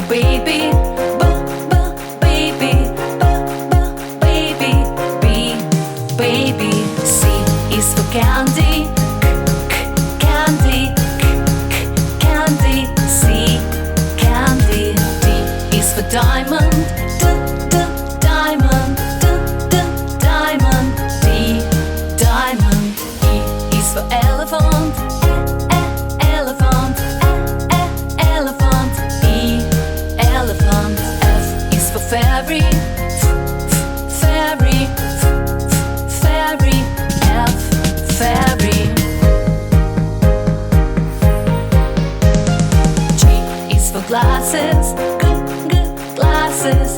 baby, baby, baby, B, baby. C is for candy, candy, candy. C, candy. D is for diamond, diamond, diamond. D, diamond. E is for elephant, elephant, elephant. E, elephant. F is for fairy, fairy, fairy. F, fairy. G is for glasses, glasses,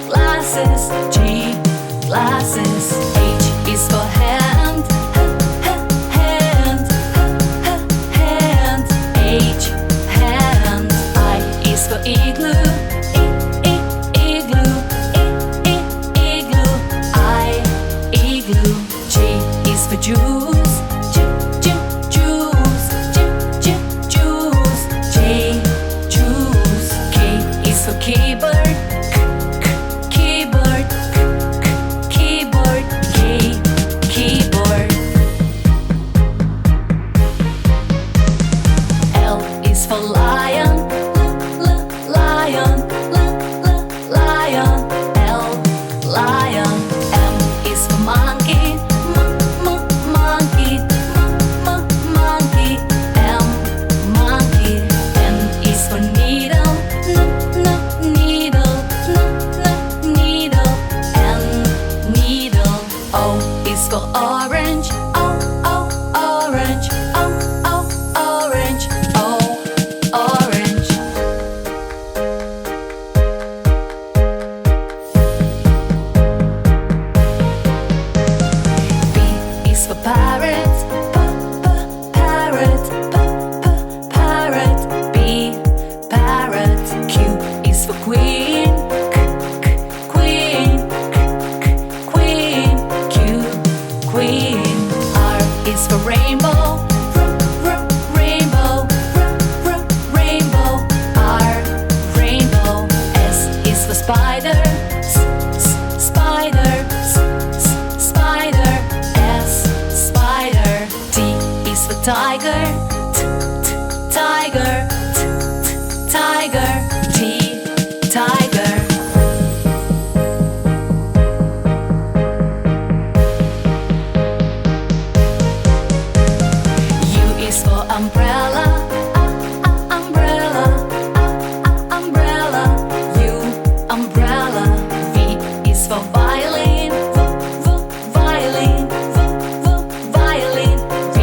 glasses. G, glasses. H is for hand, hand, hand. H, hand. I is for igloo, igloo, igloo. I, igloo. J is for juice, juice, juice. J, juice. K is for keyboard, keyboard, keyboard. K, keyboard. L is for lion, lion, lion. L, lion. M is for monkey, monkey, monkey. M, monkey. N is for needle, needle, needle. N, needle. O is for orange, orange, orange. O, orange. P is for parrot, parrot, parrot. B, parrot. Q is for queen, queen, queen. Q, queen. R is for rainbow, rainbow, rainbow. R, rainbow. S is for spider, spider, spider. S, spider. T is for tiger, tiger, tiger. T, tiger. U is for umbrella, umbrella, umbrella. U, umbrella. V is for violin, violin, violin. V,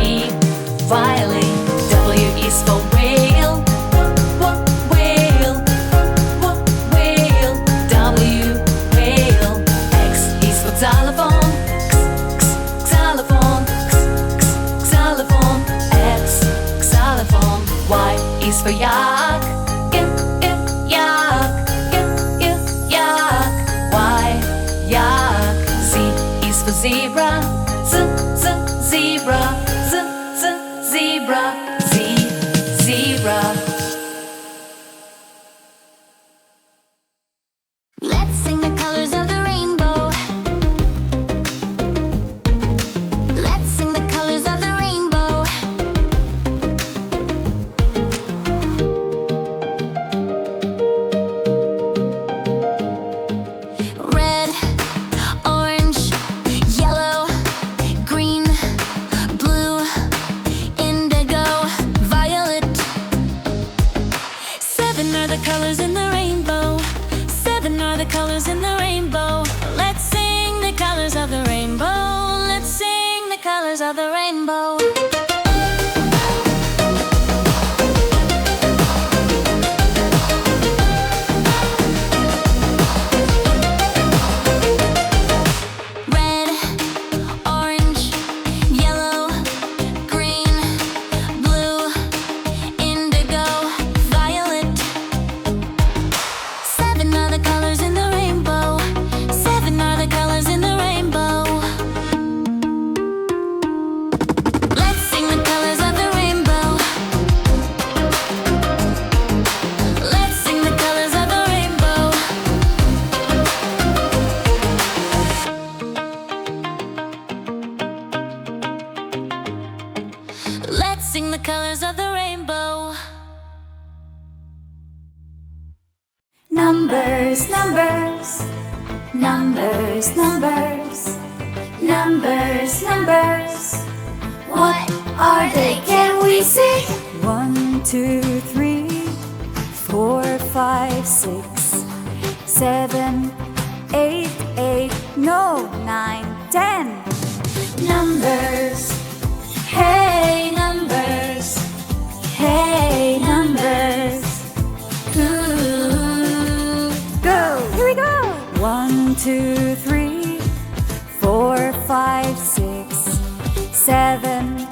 violin. W is for whale, whale, whale. W, whale. X is for xylophone, xylophone, xylophone. X, xylophone. Y is for yak, yak, yak. Y, yak. Z is for zebra, zebra, zebra. Z, zebra. Let's sing the colors of the rainbow. Let's sing the colors of the rainbow. Red, orange, yellow, green, blue, indigo, violet. 7 are the colors in the rainbow. 7 are the colors in the rainbow. Let's sing the colors of the rainbow. Let's sing the colors of the rainbow. Red, orange, yellow, green, blue, indigo, violet. 7 are the colors in the rainbow. 7 are the colors in the rainbow. Let's Numbers, numbers, numbers, numbers, numbers, numbers. What are they? Can we see? 1, 2, 3, 4, 5, 6, 7, 8, 8, no, 9, 10. Numbers, hey numbers, hey numbers. Ooh. Go! Here we go! 1, 2, 3, 4, 5, 6, 7,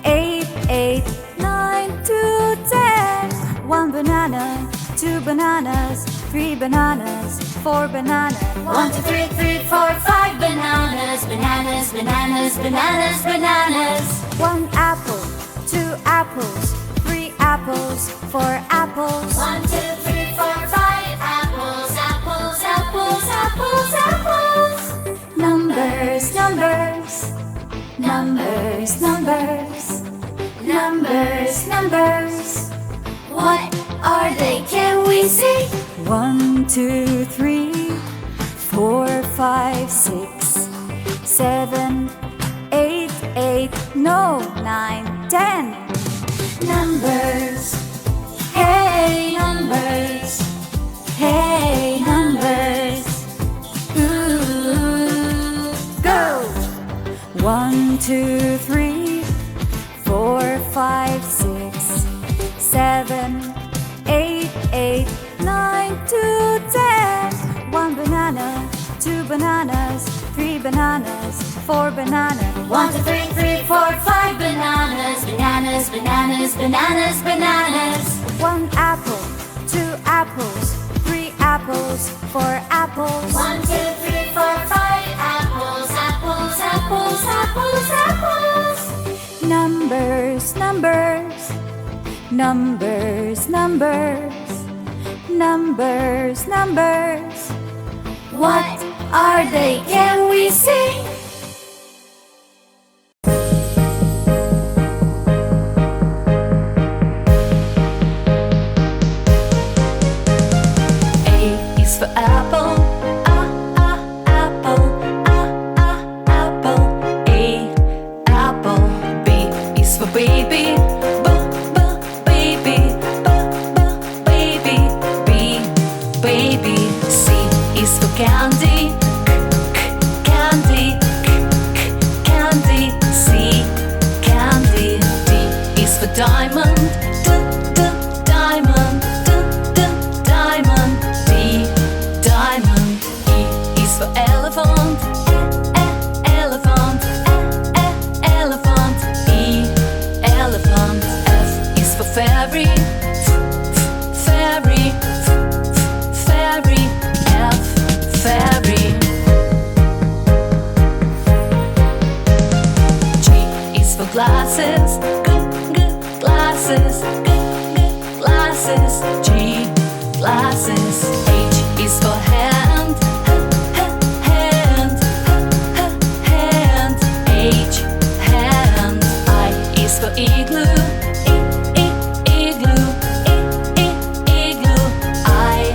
8, 8, 9 to 10. 1 banana, 2 bananas, 3 bananas, 4 bananas. 1, 2, 3, 3, 4, 5 bananas, bananas, bananas, bananas, bananas. 1 apple, 2 apples, 3 apples, 4 apples. 1, 2, 3, 4, 5 apples, apples, apples, apples, apples. Numbers, numbers, numbers, numbers, numbers, numbers. What are they? Can we see? 1, 2, 3, 4, 5, 6, 7, 8, 8, no, 9, 10. Numbers, hey numbers, hey numbers. Ooh. Go! 1, 2, 3, 4, 5, 6, 7, 8, 8, 9 to 10. 1 banana, 2 bananas, 3 bananas, 4 bananas. 1, 2, 3, 3, 4, 5 bananas, bananas, bananas, bananas, bananas. 1 apple, 2 apples, 3 apples, 4 apples. 1, 2, 3, 4, 5 apples, apples, apples, apples, apples. Numbers, numbers, numbers, numbers, numbers, numbers. What are they? Can we see? A is for apple, apple, apple. A, apple. B is for baby, baby, baby. B, baby. C is for candy, candy, candy. C, candy. D is for diamond, diamond, diamond. D, diamond. E is for elephant, elephant, elephant. E, elephant. F is for fairy, fairy, fairy. F, fairy. G is for glasses, glasses, glasses. G, glasses. H is for hand, hand, hand. H, hand. I is for igloo, igloo, igloo. I,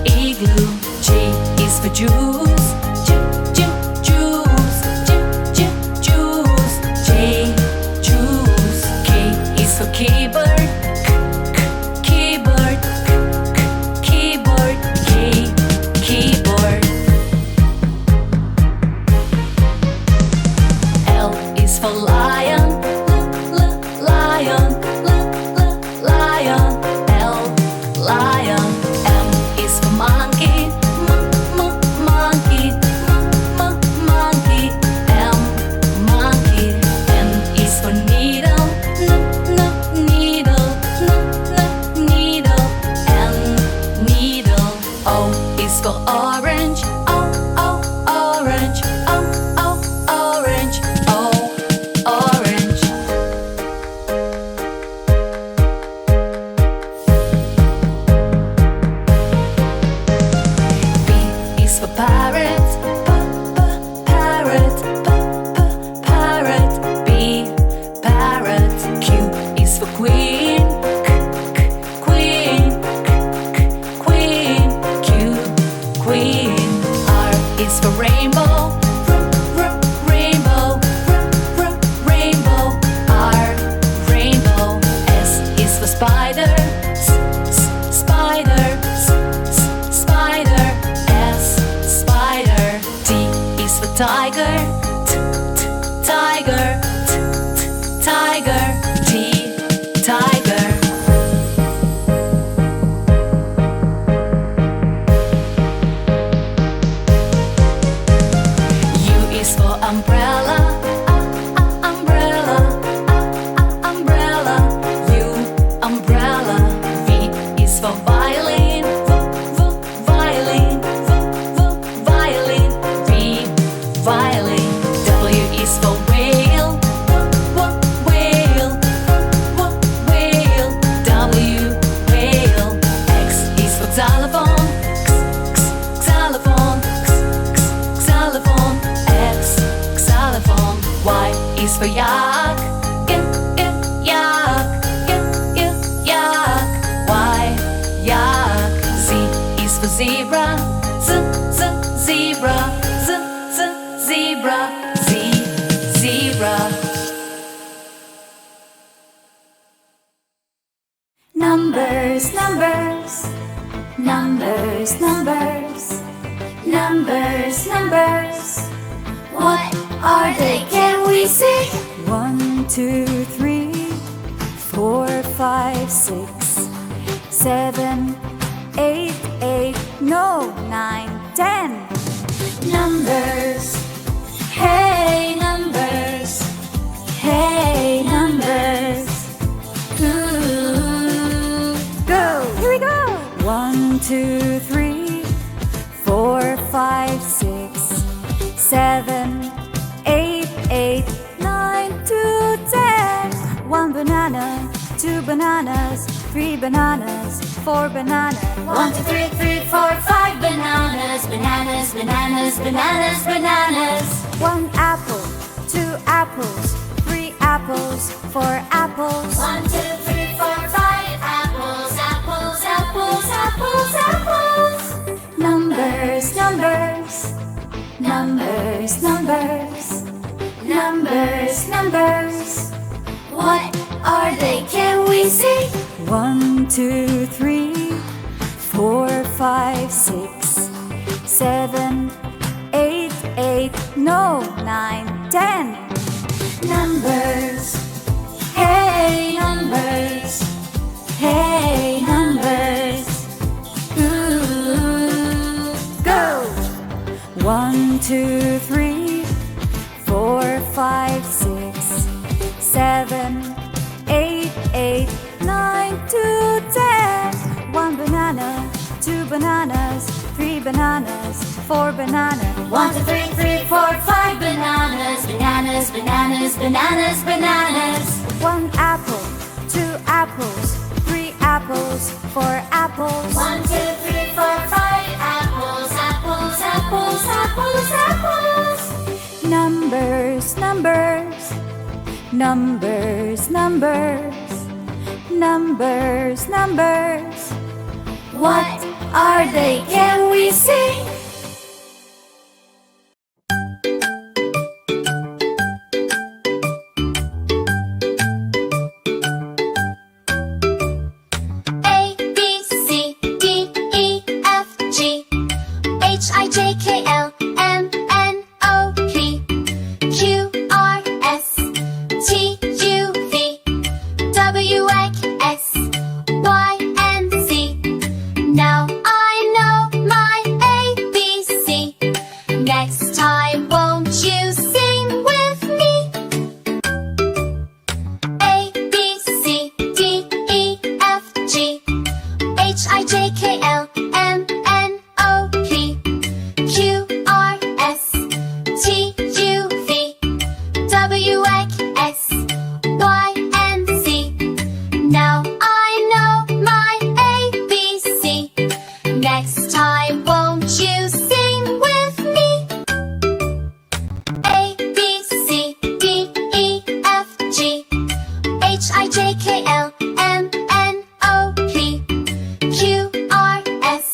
igloo. J is for juice, juice, juice. J, juice. K is for keyboard, keyboard, keyboard. K, keyboard. L is for lion, lion, lion. L, lion. M is for monkey, monkey, monkey. M, monkey. N is for needle, needle, needle. N, needle. O is for orange, orange, orange. O, orange. P is for parrot, parrot, parrot. B, parrot. Q is for queen, queen, queen. Q, Tiger, tiger, tiger, T, tiger. U is for umbrella, umbrella, umbrella, U, umbrella. V is for violin, violin, violin, V, violin. W is for whale, whale, whale, W, whale. X is for xylophone, xylophone, xylophone, X, xylophone. Y is for yak, yak, yak, Y, yak. Z is for zebra, zebra, zebra, Z, zebra. Numbers, numbers, numbers, numbers, numbers, numbers. What are they? Can we see? 1, 2, 3, 4, 5, 6, 7, 8, 8, no, 9, 10. Numbers, hey numbers, hey numbers. Ooh, go, here we go. 1, 2, 3, 4, 5, 6, 7, 8, 8, 9 to 10. 1 banana, 2 bananas, 3 bananas, 4 bananas. 1, 2, 3, 3, 4, 5 bananas, bananas, bananas, bananas, bananas. 1 apple, 2 apples, 3 apples, 4 apples. 1, 2, 3, 4, 5 apples, apples, apples, apples, apples. Numbers, numbers, numbers, numbers, numbers, numbers. What are they? Can we see? 1, 2, 3, 4, 5, 6, 7, 8, 8, no, 9, 10. Numbers, hey numbers, hey numbers. Ooh, go. 1, 2, 3, 4, 5, 6, 7, 8, 8, 9 to 10. 1 banana, 2 bananas, 3 bananas, 4 bananas. 1, 2, 3, 3, 4, 5 bananas, bananas, bananas, bananas, bananas. 1 apple, 2 apples, 3 apples, 4 apples. 1, 2, 3, 4, 5 apples, apples, apples, apples, apples. Numbers, numbers, numbers, numbers, numbers, numbers. What are they? Can we see? A, B, C, D, E, F, G, H, I, J, K, L, M, N, O, P, Q, R, S, T, U, V, W, X, Y, and Z. Now I know my ABC. Next time, won't you sing with me? A, B, C, D, E, F, G, H, I, J, K, L, M, N, O, P, Q, R, S, T, U, V, W, X, Y, and Z. Now I know my ABC. Next time, won't you sing with me? A, B, C, D, E, F, G, H, I, J, K, L, M, N, O, P, Q, R, S,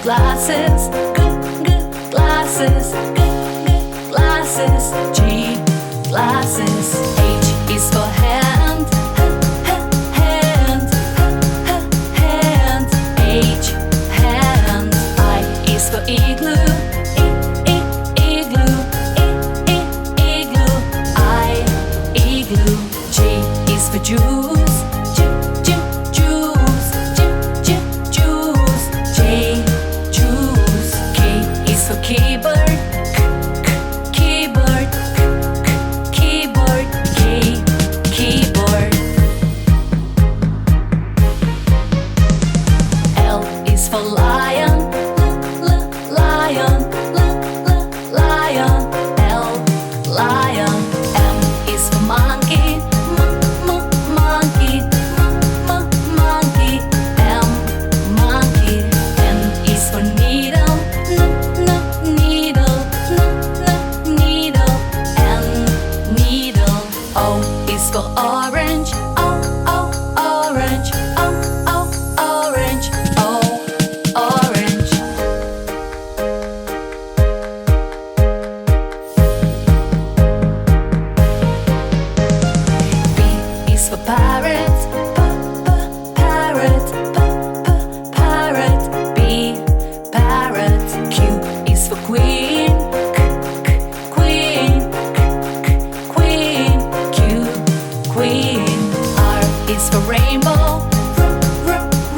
glasses, glasses, glasses. G, glasses. H is for hand, hand, hand. H, hand. I is for igloo, igloo, igloo. I, igloo. J is for juice, juice, juice. J, juice. K is for keyboard, keyboard, keyboard. K, keyboard. L is for lion, lion, lion. L, lion. M is for monkey, monkey, monkey. M, monkey. N is for needle, needle, needle. N, needle. O is for orange, orange, orange. O, orange. P is for parrot, parrot, parrot. B, parrot. Q is for queen, queen, queen. Q, queen. R is for rainbow,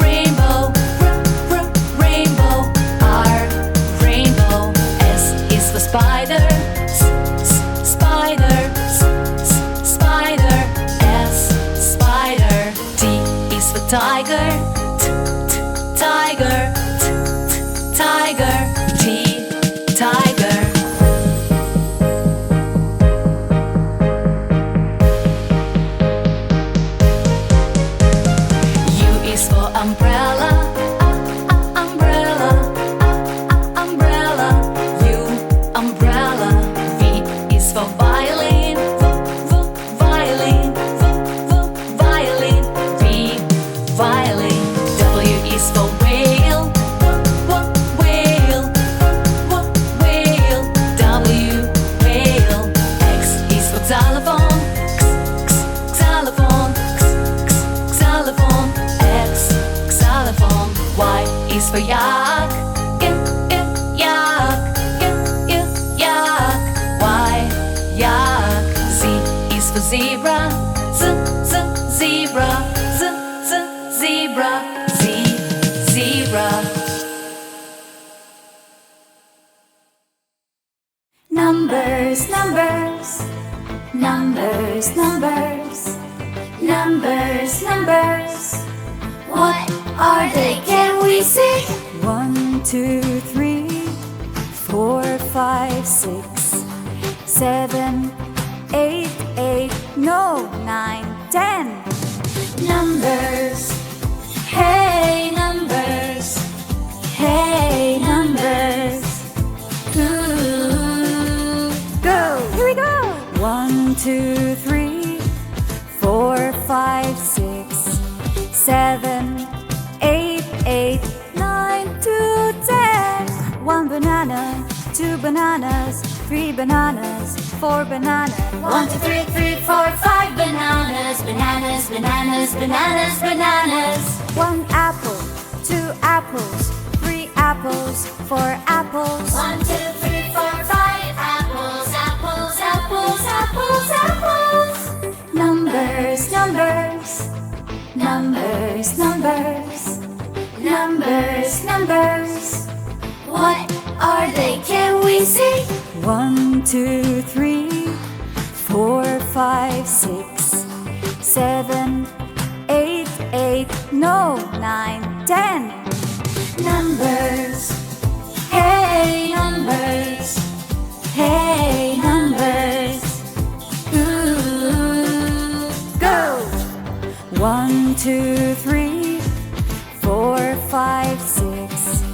rainbow, rainbow. R, rainbow. S is for spider, spider, spider. S, spider. T is for tiger, tiger, tiger. T, tiger. U is for umbrella, umbrella, umbrella. U, umbrella. V is for violin, violin, violin. V, violin. W is for whale, whale, whale. W, whale. X is for xylophone, xylophone, xylophone. X, xylophone. Y is for yak, yak, yak. Y, yak. Z is for zebra, zebra, zebra. Z, zebra. Numbers, numbers, numbers, numbers, numbers, numbers. What are they? Can we see? 1, 2, 3, 4, 5, 6, 7, 8, 8, no, 9, 10. Numbers, hey numbers, hey numbers. Ooh, go, here we go. 1, 2, 3, 4, 5, 6, 7, 8, 8, 9 to 10. 1 banana, 2 bananas, 3 bananas, 4 bananas. 1, 2, 3, 3, 4, 5 bananas, bananas, bananas, bananas, bananas. 1 apple, 2 apples, 3 apples, 4 apples. 1, 2, 3, 4, 5 apples, apples, apples, apples, apples. Numbers, numbers, numbers, numbers, numbers, numbers. What are they? Can we see? 1, 2, 3, 4, 5, 6, 7, 8, 8, no, 9, 10. Numbers, Hey numbers, hey numbers. Ooh, go. 1, 2, 3, 4, 5, 6,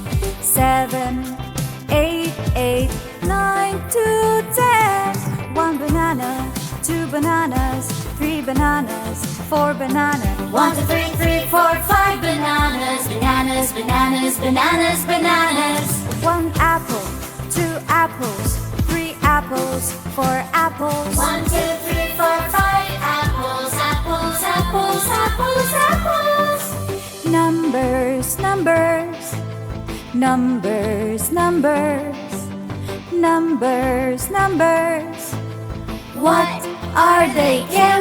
7, 8, 8, 9 to 10. 1 banana, 2 bananas, 3 bananas, 4 bananas. 1, 2, 3, 3, 4, 5 bananas, bananas, Bananas, bananas, bananas, bananas. 1 apple, 2 apples, 3 apples, 4 apples. 1, 2, 3, 4, 5 apples, apples, apples, apples, apples. Numbers, numbers, numbers, numbers, numbers, numbers. What are they carrying?